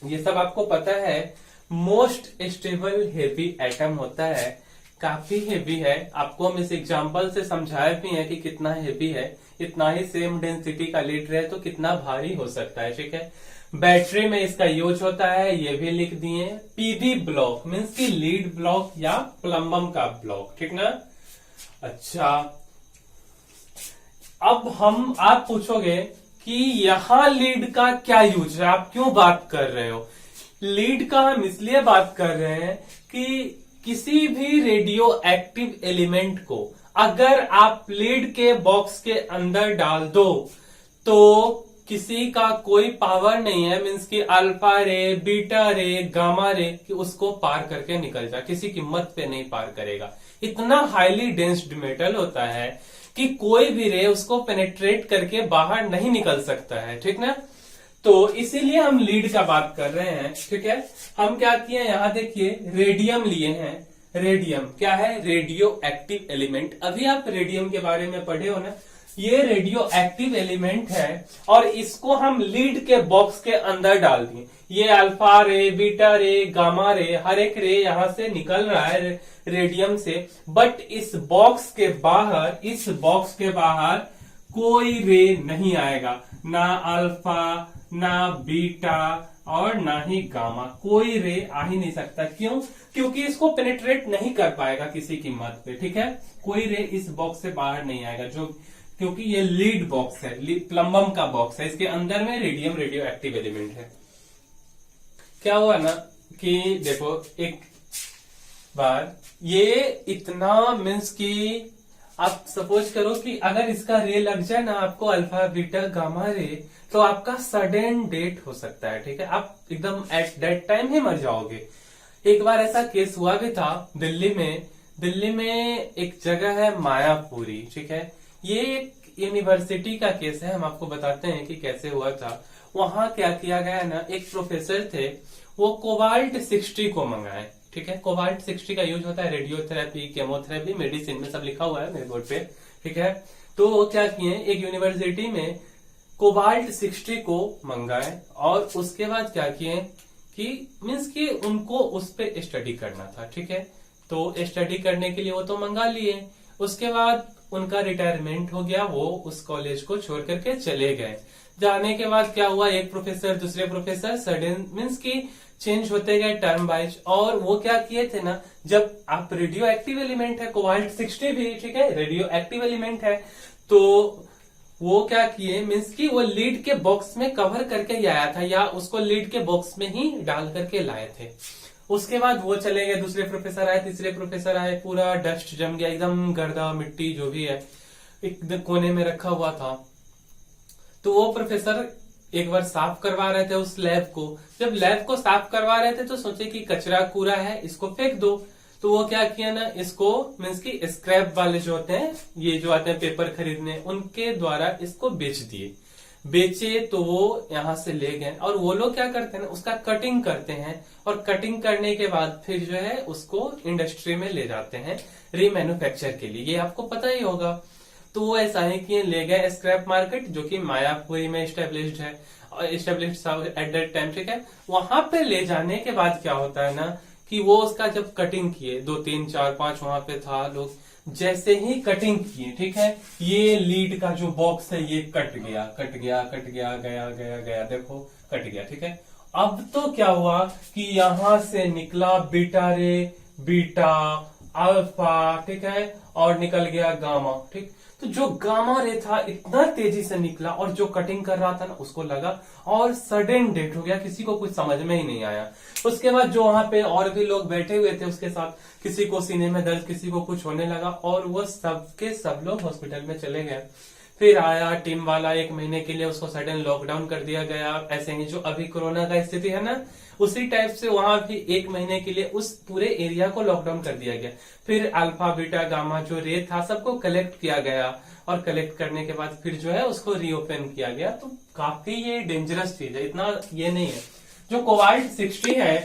A: ये सब आपको पता है। मोस्ट स्टेबल हेवी एटम होता है, काफी हेवी है। आपको हम इस एग्जांपल से समझाए भी है कि कितना हेवी है। इतना ही सेम डेंसिटी का लीड रहे तो कितना भारी हो सकता है, ठीक है। बैटरी में इसका यूज होता है, ये भी लिख दिए। पीबी ब्लॉक मीन्स की लीड ब्लॉक या प्लम्बम का ब्लॉक, ठीक ना। अच्छा, अब आप पूछोगे कि यहां लीड का क्या यूज है, आप क्यों बात कर रहे हो। लीड का हम इसलिए बात कर रहे हैं कि किसी भी रेडियो एक्टिव एलिमेंट को अगर आप लीड के बॉक्स के अंदर डाल दो तो किसी का कोई पावर नहीं है, मीन्स कि अल्फा रे, बीटा रे, गामा रे, कि उसको पार करके निकल जाए, किसी कीमत पे नहीं पार करेगा। इतना हाईली डेंस्ड मेटल होता है कि कोई भी रे उसको पेनेट्रेट करके बाहर नहीं निकल सकता है, ठीक ना। तो इसीलिए हम लीड का बात कर रहे हैं, ठीक है। हम क्या किए, यहां देखिए रेडियम लिए हैं। रेडियम क्या है, रेडियो एक्टिव एलिमेंट। अभी आप रेडियम के बारे में पढ़े हो ना, ये रेडियो एक्टिव एलिमेंट है और इसको हम लीड के बॉक्स के अंदर डाल दिए। ये अल्फा रे, बीटा रे, गामा रे, हर एक रे यहां से निकल रहा है रेडियम से, बट इस बॉक्स के बाहर कोई रे नहीं आएगा, ना अल्फा ना बीटा और ना ही गामा, कोई रे आ ही नहीं सकता। क्यों, क्योंकि इसको पेनिट्रेट नहीं कर पाएगा किसी कीमत पे, ठीक है। कोई रे इस बॉक्स से बाहर नहीं आएगा, जो क्योंकि ये लीड बॉक्स है, प्लम्बम का बॉक्स है, इसके अंदर में रेडियम रेडियो एक्टिव एलिमेंट है। क्या हुआ ना कि देखो, एक बार ये इतना मीन्स कि आप सपोज करो कि अगर इसका रे लग जाए ना आपको, अल्फा बीटा गामा रे, तो आपका सडन डेथ हो सकता है, ठीक है। आप एकदम एट दैट टाइम ही मर जाओगे। एक बार ऐसा केस हुआ भी था दिल्ली में एक जगह है मायापुरी, ठीक है। ये एक यूनिवर्सिटी का केस है, हम आपको बताते हैं कि कैसे हुआ था। वहां क्या किया गया ना, एक प्रोफेसर थे, वो कोबाल्ट 60 को मंगाए, ठीक है। कोबाल्ट 60 का यूज होता है रेडियोथेरेपी, केमोथेरेपी, मेडिसिन में, सब लिखा हुआ है मेरे बोर्ड पे, ठीक है। तो वो क्या किए, एक यूनिवर्सिटी में कोबाल्ट 60 को मंगाए और उसके बाद क्या किए कि मीन्स कि उनको उस पे स्टडी करना था, ठीक है। तो स्टडी करने के लिए वो तो मंगा लिए, उसके बाद उनका रिटायरमेंट हो गया, वो उस कॉलेज को छोड़ करके चले गए। जाने के बाद क्या हुआ, एक प्रोफेसर दूसरे प्रोफेसर सडन मीन्स की चेंज होते गए टर्म वाइज। और वो क्या किए थे ना, जब आप रेडियो एक्टिव एलिमेंट है कोबाल्ट 60 भी, ठीक है, रेडियो एक्टिव एलिमेंट है, तो वो क्या किए मीन्स की वो लीड के बॉक्स में कवर करके ही आया था, या उसको लीड के बॉक्स में ही डाल करके लाए थे। उसके बाद वो चले गए, दूसरे प्रोफेसर आए, तीसरे प्रोफेसर आए, पूरा डस्ट जम गया, एकदम गर्दा मिट्टी जो भी है एक कोने में रखा हुआ था। तो वो प्रोफेसर एक बार साफ करवा रहे थे उस लैब को। जब लैब को साफ करवा रहे थे तो सोचे कि कचरा कूड़ा है, इसको फेंक दो। तो वो क्या किया ना, इसको मीन्स की स्क्रैप वाले जो होते हैं, ये जो आते हैं पेपर खरीदने, उनके द्वारा इसको बेच दिए। बेचे तो वो यहाँ से ले गए, और वो लोग क्या करते हैं ना, उसका कटिंग करते हैं, और कटिंग करने के बाद फिर जो है उसको इंडस्ट्री में ले जाते हैं रीमैन्युफैक्चर के लिए। ये आपको पता ही होगा। तो वो ऐसा ही किए, ले गए स्क्रैप मार्केट, जो कि मायापुरी में स्टेब्लिश्ड है, एट दैट टाइम, ठीक है। वहां पे ले जाने के बाद क्या होता है ना, कि वो उसका जब कटिंग किए, 2 3 4 5 वहां पे था लोग, जैसे ही कटिंग किए, ठीक है, ये लीड का जो बॉक्स है ये कट गया कट गया कट गया, गया गया गया, देखो कट गया, ठीक है। अब तो क्या हुआ कि यहां से निकला बीटा रे, बीटा अल्फा, ठीक है, और निकल गया गामा, ठीक। तो जो गामा रे था इतना तेजी से निकला, और जो कटिंग कर रहा था ना उसको लगा, और सडन डेथ हो गया, किसी को कुछ समझ में ही नहीं आया। उसके बाद जो वहां पे और भी लोग बैठे हुए थे उसके साथ, किसी को सीने में दर्द, किसी को कुछ होने लगा, और वो सबके सब लोग हॉस्पिटल में चले गए। फिर आया टीम वाला, 1 महीने के लिए उसको सडन लॉकडाउन कर दिया गया। ऐसे ही जो अभी कोरोना का स्थिति है ना, उसी टाइप से वहां भी 1 महीने के लिए उस पूरे एरिया को लॉकडाउन कर दिया गया। फिर अल्फा बीटा गामा जो रे था सबको कलेक्ट किया गया, और कलेक्ट करने के बाद फिर जो है उसको रीओपन किया गया। तो काफी ये डेंजरस चीज है, इतना ये नहीं है। जो कोबाल्ट 60 है,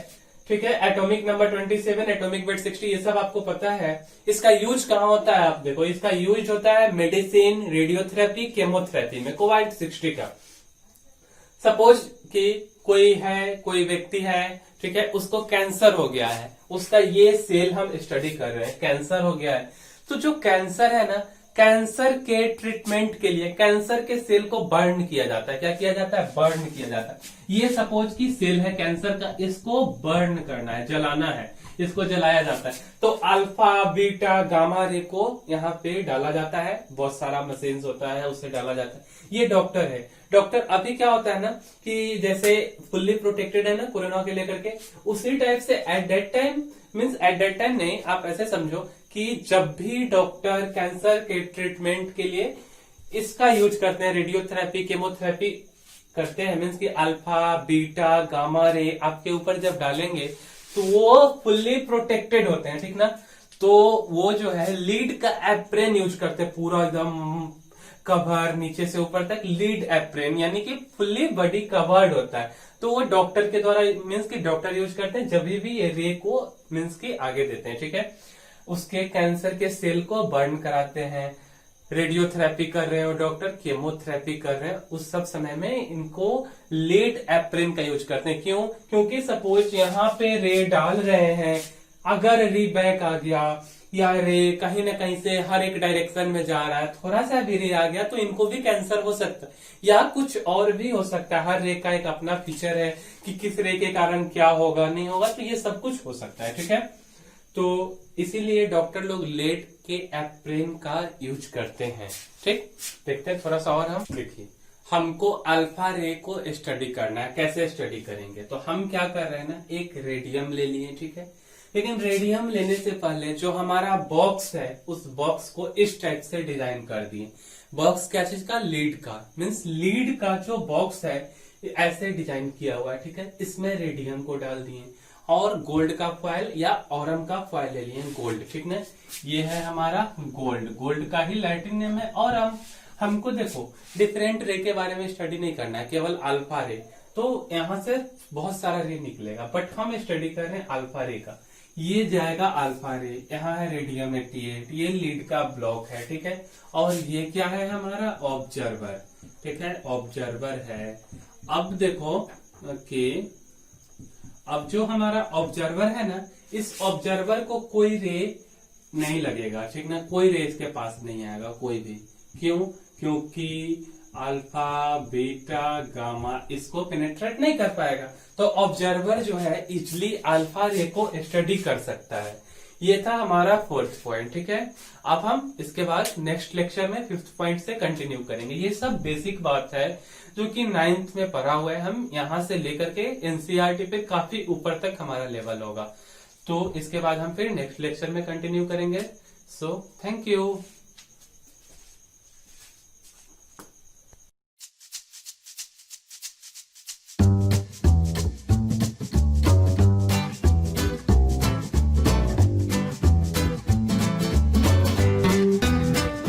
A: ठीक है, एटॉमिक नंबर 27, एटॉमिक वेट 60, ये सब आपको पता है। इसका यूज कहाँ होता है, आप देखो, इसका यूज होता है मेडिसिन, रेडियोथेरेपी, केमोथेरेपी में, कोबाल्ट 60 का। सपोज कि कोई व्यक्ति है, ठीक है, उसको कैंसर हो गया है, उसका ये सेल हम स्टडी कर रहे हैं, कैंसर हो गया है। तो जो कैंसर है ना, कैंसर के ट्रीटमेंट के लिए कैंसर के सेल को बर्न किया जाता है। क्या किया जाता है, बर्न किया जाता है। ये सपोज की सेल है कैंसर का, इसको बर्न करना है, जलाना है, इसको जलाया जाता है। तो अल्फा बीटा गामा रे को यहाँ पे डाला जाता है, बहुत सारा मशीन होता है उससे डाला जाता है। ये डॉक्टर है। डॉक्टर अभी क्या होता है ना, कि जैसे फुल्ली प्रोटेक्टेड है ना कोरोना के लेकर के, उसी टाइप से at that time, means at that time नहीं, आप ऐसे समझो कि जब भी डॉक्टर कैंसर के ट्रीटमेंट के लिए इसका यूज करते हैं, रेडियोथेरेपी, केमोथेरेपी करते हैं, मीन्स कि अल्फा बीटा गामा रे आपके ऊपर जब डालेंगे तो वो फुल्ली प्रोटेक्टेड होते हैं, ठीक ना। तो वो जो है लीड का एप्रेन यूज करते हैं, पूरा एकदम कवर नीचे से ऊपर तक लीड एप्रेन, यानी कि फुल्ली बॉडी कवर्ड होता है। तो वो डॉक्टर के द्वारा, मीन्स कि डॉक्टर यूज करते हैं जब भी ये रे को मीन्स कि आगे देते हैं, ठीक है। उसके कैंसर के सेल को बर्न कराते हैं, रेडियोथेरेपी कर रहे हो डॉक्टर, केमोथेरेपी कर रहे हैं, उस सब समय में इनको लीड एप्रेन का यूज करते हैं। क्यों, क्योंकि सपोज यहाँ पे रे डाल रहे हैं, अगर री बैक आ गया, या रे कहीं ना कहीं से हर एक डायरेक्शन में जा रहा है, थोड़ा सा भी रे आ गया तो इनको भी कैंसर हो सकता है, या कुछ और भी हो सकता है। हर रे का एक अपना फीचर है कि किस रे के कारण क्या होगा नहीं होगा, तो ये सब कुछ हो सकता है, ठीक है। तो इसीलिए डॉक्टर लोग लेड के एप्रेन का यूज करते हैं, ठीक। देखते हैं थोड़ा सा और, हम देखिए, हमको अल्फा रे को स्टडी करना है। कैसे स्टडी करेंगे, तो हम क्या कर रहे हैं ना, एक रेडियम ले लिए, ठीक है। लेकिन रेडियम लेने से पहले जो हमारा बॉक्स है, उस बॉक्स को इस टाइप से डिजाइन कर दिए। बॉक्स क्या चीज का, लीड का, मीन्स लीड का जो बॉक्स है ऐसे डिजाइन किया हुआ है, ठीक है। इसमें रेडियम को डाल दिए, और गोल्ड का फॉइल या ऑरम का फॉइल ले लिए, गोल्ड, ठीक ना। ये है हमारा गोल्ड, गोल्ड का ही लैटिन नेम है ऑरम। हमको देखो डिफरेंट रे के बारे में स्टडी नहीं करना है, केवल अल्फा रे। तो यहाँ से बहुत सारा रे निकलेगा, बट हम स्टडी कर रहे हैं अल्फा रे का। ये जाएगा अल्फा रे, यहाँ है रेडियम 88, ये लीड का ब्लॉक है, ठीक है। और ये क्या है हमारा ऑब्जर्वर, ठीक है, ऑब्जर्वर है। अब देखो कि अब जो हमारा ऑब्जर्वर है ना, इस ऑब्जर्वर को कोई रे नहीं लगेगा, ठीक ना, कोई रे इसके पास नहीं आएगा कोई भी। क्यों? क्योंकि अल्फा बीटा गामा इसको पेनिट्रेट नहीं कर पाएगा। तो ऑब्जर्वर जो है इजिली अल्फा रे को स्टडी कर सकता है। ये था हमारा 4th पॉइंट, ठीक है। अब हम इसके बाद नेक्स्ट लेक्चर में 5th पॉइंट से कंटिन्यू करेंगे। ये सब बेसिक बात है जो कि 9th में पढ़ा हुआ है। हम यहां से लेकर के एनसीईआरटी पे काफी ऊपर तक हमारा लेवल होगा। तो इसके बाद हम फिर नेक्स्ट लेक्चर में कंटिन्यू करेंगे। So thank you.